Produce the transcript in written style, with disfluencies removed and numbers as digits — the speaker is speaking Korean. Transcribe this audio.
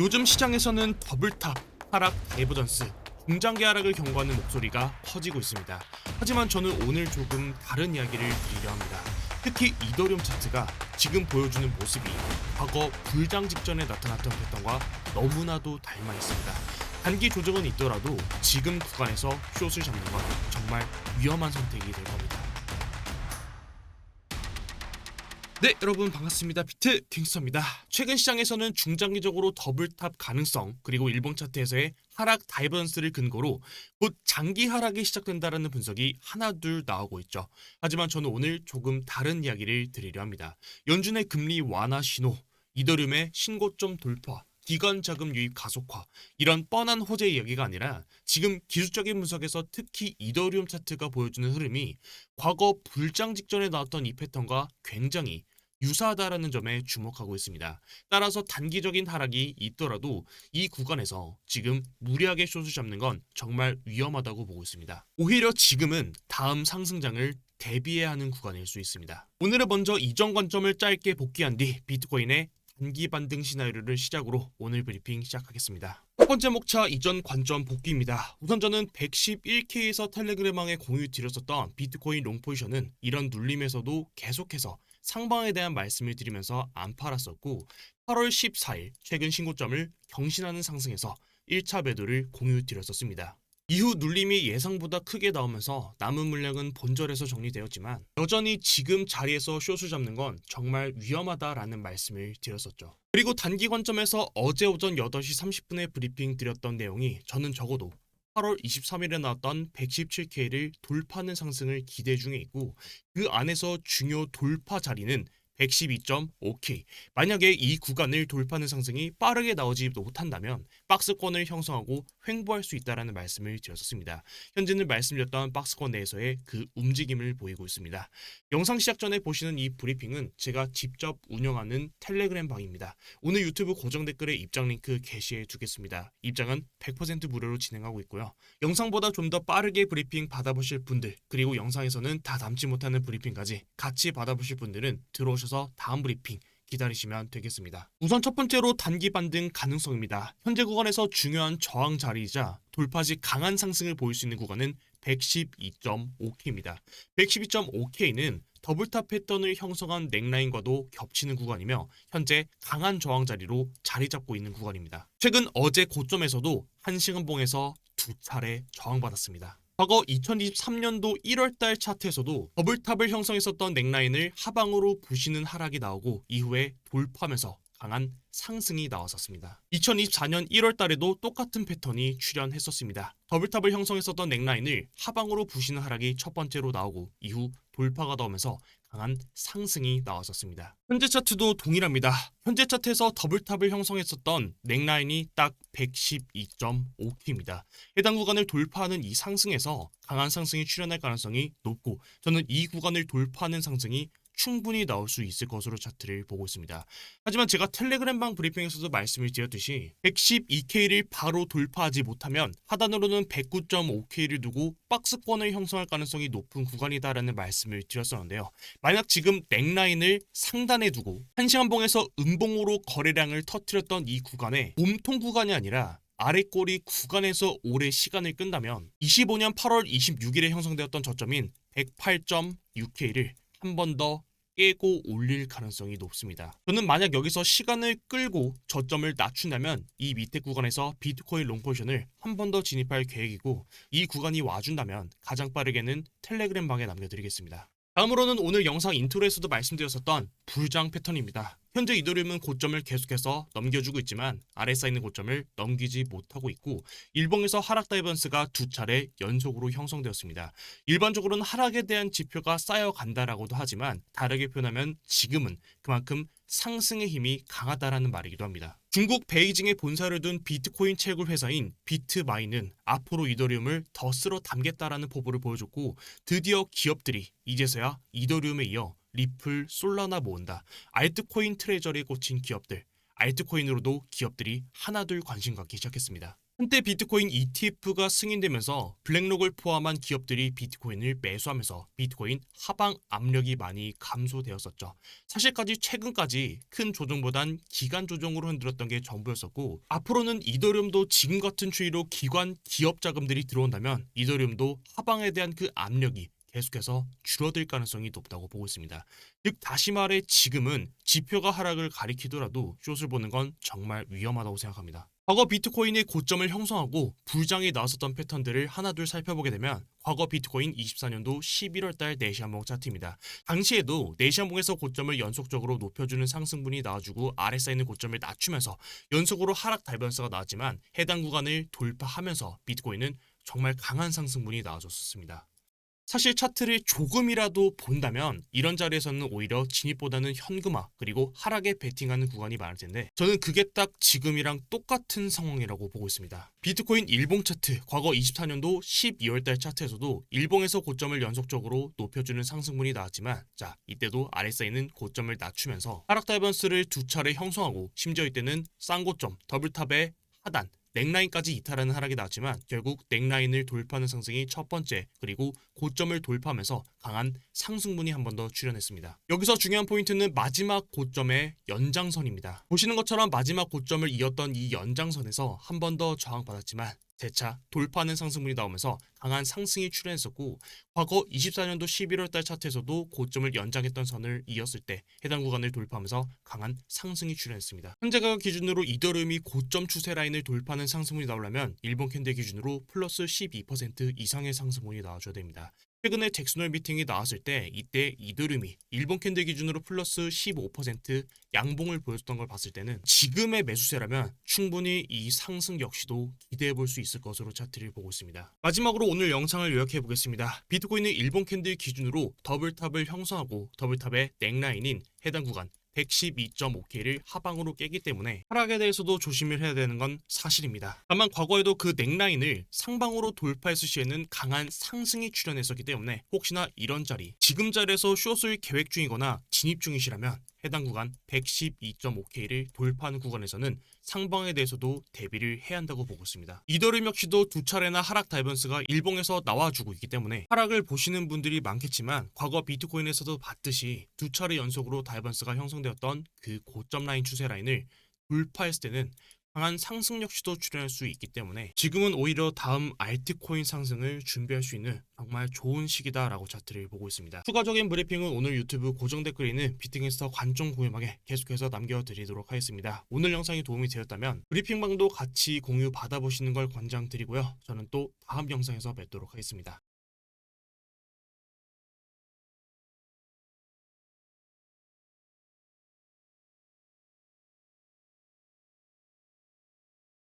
요즘 시장에서는 더블탑, 하락, 다이버전스, 중장기 하락을 경고하는 목소리가 커지고 있습니다. 하지만 저는 오늘 조금 다른 이야기를 드리려 합니다. 특히 이더리움 차트가 지금 보여주는 모습이 과거 불장 직전에 나타났던 패턴과 너무나도 닮아 있습니다. 단기 조정은 있더라도 지금 구간에서 숏을 잡는 건 정말 위험한 선택이 될 겁니다. 네, 여러분 반갑습니다. 비트 킹스터입니다. 최근 시장에서는 중장기적으로 더블탑 가능성, 그리고 일봉 차트에서의 하락 다이버전스를 근거로 곧 장기 하락이 시작된다라는 분석이 하나둘 나오고 있죠. 하지만 저는 오늘 조금 다른 이야기를 드리려 합니다. 연준의 금리 완화 신호, 이더리움의 신고점 돌파, 기관 자금 유입 가속화, 이런 뻔한 호재 이야기가 아니라 지금 기술적인 분석에서 특히 이더리움 차트가 보여주는 흐름이 과거 불장 직전에 나왔던 이 패턴과 굉장히 유사하다라는 점에 주목하고 있습니다. 따라서 단기적인 하락이 있더라도 이 구간에서 지금 무리하게 숏을 잡는 건 정말 위험하다고 보고 있습니다. 오히려 지금은 다음 상승장을 대비해야 하는 구간일 수 있습니다. 오늘은 먼저 이전 관점을 짧게 복귀한 뒤 비트코인의 단기 반등 시나리오를 시작으로 오늘 브리핑 시작하겠습니다. 첫 번째 목차 이전 관점 복귀입니다. 우선 저는 111K에서 텔레그램망에 공유 드렸었던 비트코인 롱 포지션은 이런 눌림에서도 계속해서 상방에 대한 말씀을 드리면서 안 팔았었고 8월 14일 최근 신고점을 경신하는 상승에서 1차 매도를 공유 드렸었습니다. 이후 눌림이 예상보다 크게 나오면서 남은 물량은 본절에서 정리되었지만 여전히 지금 자리에서 숏을 잡는 건 정말 위험하다라는 말씀을 드렸었죠. 그리고 단기 관점에서 어제 오전 8시 30분에 브리핑 드렸던 내용이 저는 적어도 8월 23일에 나왔던 117K를 돌파하는 상승을 기대 중에 있고 그 안에서 중요 돌파 자리는 112.5K. 만약에 이 구간을 돌파하는 상승이 빠르게 나오지 못한다면 박스권을 형성하고 횡보할 수 있다는 말씀을 드렸었습니다. 현재는 말씀드렸던 박스권 내에서의 그 움직임을 보이고 있습니다. 영상 시작 전에 보시는 이 브리핑은 제가 직접 운영하는 텔레그램 방입니다. 오늘 유튜브 고정 댓글에 입장 링크 게시해 두겠습니다. 입장은 100% 무료로 진행하고 있고요. 영상보다 좀 더 빠르게 브리핑 받아보실 분들, 그리고 영상에서는 다 담지 못하는 브리핑까지 같이 받아보실 분들은 들어오셔서 다음 브리핑 기다리시면 되겠습니다. 우선 첫 번째로 단기 반등 가능성입니다. 현재 구간에서 중요한 저항 자리이자 돌파 시 강한 상승을 보일 수 있는 구간은 112.5K입니다. 112.5K는 더블탑 패턴을 형성한 넥라인과도 겹치는 구간이며 현재 강한 저항 자리로 자리 잡고 있는 구간입니다. 최근 어제 고점에서도 1시간봉에서 두 차례 저항받았습니다. 과거 2023년도 1월달 차트에서도 더블탑을 형성했었던 넥라인을 하방으로 부시는 하락이 나오고 이후에 돌파하면서 강한 상승이 나왔었습니다. 2024년 1월달에도 똑같은 패턴이 출현했었습니다. 더블탑을 형성했었던 넥라인을 하방으로 부시는 하락이 첫 번째로 나오고 이후 돌파가 나오면서 강한 상승이 나왔었습니다. 현재 차트도 동일합니다. 현재 차트에서 더블탑을 형성했었던 넥라인이 딱 112.5K입니다. 해당 구간을 돌파하는 이 상승에서 강한 상승이 출현할 가능성이 높고 저는 이 구간을 돌파하는 상승이 충분히 나올 수 있을 것으로 차트를 보고 있습니다. 하지만 제가 텔레그램방 브리핑에서도 말씀을 드렸듯이 112K를 바로 돌파하지 못하면 하단으로는 109.5K를 두고 박스권을 형성할 가능성이 높은 구간이다라는 말씀을 드렸었는데요. 만약 지금 넥라인을 상단에 두고 1시간봉에서 음봉으로 거래량을 터뜨렸던 이 구간에 몸통 구간이 아니라 아래꼬리 구간에서 오래 시간을 끈다면 25년 8월 26일에 형성되었던 저점인 108.6K를 한 번 더 깨고 올릴 가능성이 높습니다. 저는 만약 여기서 시간을 끌고 저점을 낮춘다면 이 밑에 구간에서 비트코인 롱 포지션을 한 번 더 진입할 계획이고 이 구간이 와준다면 가장 빠르게는 텔레그램 방에 남겨드리겠습니다. 다음으로는 오늘 영상 인트로에서도 말씀드렸었던 불장 패턴입니다. 현재 이더리움은 고점을 계속해서 넘겨주고 있지만 아래 쌓이는 고점을 넘기지 못하고 있고 일봉에서 하락 다이버전스가 두 차례 연속으로 형성되었습니다. 일반적으로는 하락에 대한 지표가 쌓여간다라고도 하지만 다르게 표현하면 지금은 그만큼 상승의 힘이 강하다라는 말이기도 합니다. 중국 베이징에 본사를 둔 비트코인 채굴 회사인 비트마인은 앞으로 이더리움을 더 쓸어 담겠다라는 포부를 보여줬고 드디어 기업들이 이제서야 이더리움에 이어 리플, 솔라나 모은다. 알트코인 트레저리에 꽂힌 기업들, 알트코인으로도 기업들이 하나둘 관심 갖기 시작했습니다. 한때 비트코인 ETF가 승인되면서 블랙록을 포함한 기업들이 비트코인을 매수하면서 비트코인 하방 압력이 많이 감소되었었죠. 사실까지 최근까지 큰 조정보단 기간 조정으로 흔들었던 게 전부였었고, 앞으로는 이더리움도 지금 같은 추이로 기관 기업 자금들이 들어온다면 이더리움도 하방에 대한 그 압력이 계속해서 줄어들 가능성이 높다고 보고 있습니다. 즉 다시 말해 지금은 지표가 하락을 가리키더라도 숏을 보는 건 정말 위험하다고 생각합니다. 과거 비트코인의 고점을 형성하고 불장이 나왔었던 패턴들을 하나둘 살펴보게 되면 과거 비트코인 24년도 11월달 네시안봉 차트입니다. 당시에도 네시안봉에서 고점을 연속적으로 높여주는 상승분이 나와주고 아래 쌓이는 고점을 낮추면서 연속으로 하락 다이버스가 나왔지만 해당 구간을 돌파하면서 비트코인은 정말 강한 상승분이 나와줬었습니다. 사실 차트를 조금이라도 본다면 이런 자리에서는 오히려 진입보다는 현금화 그리고 하락에 베팅하는 구간이 많을 텐데 저는 그게 딱 지금이랑 똑같은 상황이라고 보고 있습니다. 비트코인 일봉 차트 과거 24년도 12월달 차트에서도 일봉에서 고점을 연속적으로 높여주는 상승분이 나왔지만 자 이때도 아래 쌓이는 고점을 낮추면서 하락 다이버스를 두 차례 형성하고 심지어 이때는 쌍고점 더블탑의 하단 넥라인까지 이탈하는 하락이 나왔지만 결국 넥라인을 돌파하는 상승이 첫 번째 그리고 고점을 돌파하면서 강한 상승분이 한 번 더 출현했습니다. 여기서 중요한 포인트는 마지막 고점의 연장선입니다. 보시는 것처럼 마지막 고점을 이었던 이 연장선에서 한 번 더 저항받았지만 재차 돌파하는 상승분이 나오면서 강한 상승이 출현했었고 과거 24년도 11월달 차트에서도 고점을 연장했던 선을 이었을 때 해당 구간을 돌파하면서 강한 상승이 출현했습니다. 현재 가격 기준으로 이더리움이 고점 추세 라인을 돌파하는 상승분이 나오려면 일본 캔들 기준으로 플러스 12% 이상의 상승분이 나와줘야 됩니다. 최근에 잭슨홀 미팅이 나왔을 때 이때 이더리움이 일본 캔들 기준으로 플러스 15% 양봉을 보였던 걸 봤을 때는 지금의 매수세라면 충분히 이 상승 역시도 기대해 볼 수 있을 것으로 차트를 보고 있습니다. 마지막으로 오늘 영상을 요약해 보겠습니다. 비트코인은 일본 캔들 기준으로 더블탑을 형성하고 더블탑의 넥라인인 해당 구간 112.5K를 하방으로 깨기 때문에 하락에 대해서도 조심을 해야 되는 건 사실입니다. 다만 과거에도 그 넥라인을 상방으로 돌파했을 시에는 강한 상승이 출현했었기 때문에 혹시나 이런 자리, 지금 자리에서 숏을 계획 중이거나 진입 중이시라면 해당 구간 112.5K를 돌파하는 구간에서는 상방에 대해서도 대비를 해야 한다고 보고 있습니다. 이더리움 역시도 두 차례나 하락 다이버스가 일봉에서 나와주고 있기 때문에 하락을 보시는 분들이 많겠지만 과거 비트코인에서도 봤듯이 두 차례 연속으로 다이버스가 형성되었던 그 고점 라인 추세 라인을 돌파했을 때는 강한 상승 역시도 출현할 수 있기 때문에 지금은 오히려 다음 알트코인 상승을 준비할 수 있는 정말 좋은 시기다라고 차트를 보고 있습니다. 추가적인 브리핑은 오늘 유튜브 고정 댓글에 있는 비트갱스터 관종 공유방에 계속해서 남겨드리도록 하겠습니다. 오늘 영상이 도움이 되었다면 브리핑방도 같이 공유 받아보시는 걸 권장드리고요. 저는 또 다음 영상에서 뵙도록 하겠습니다.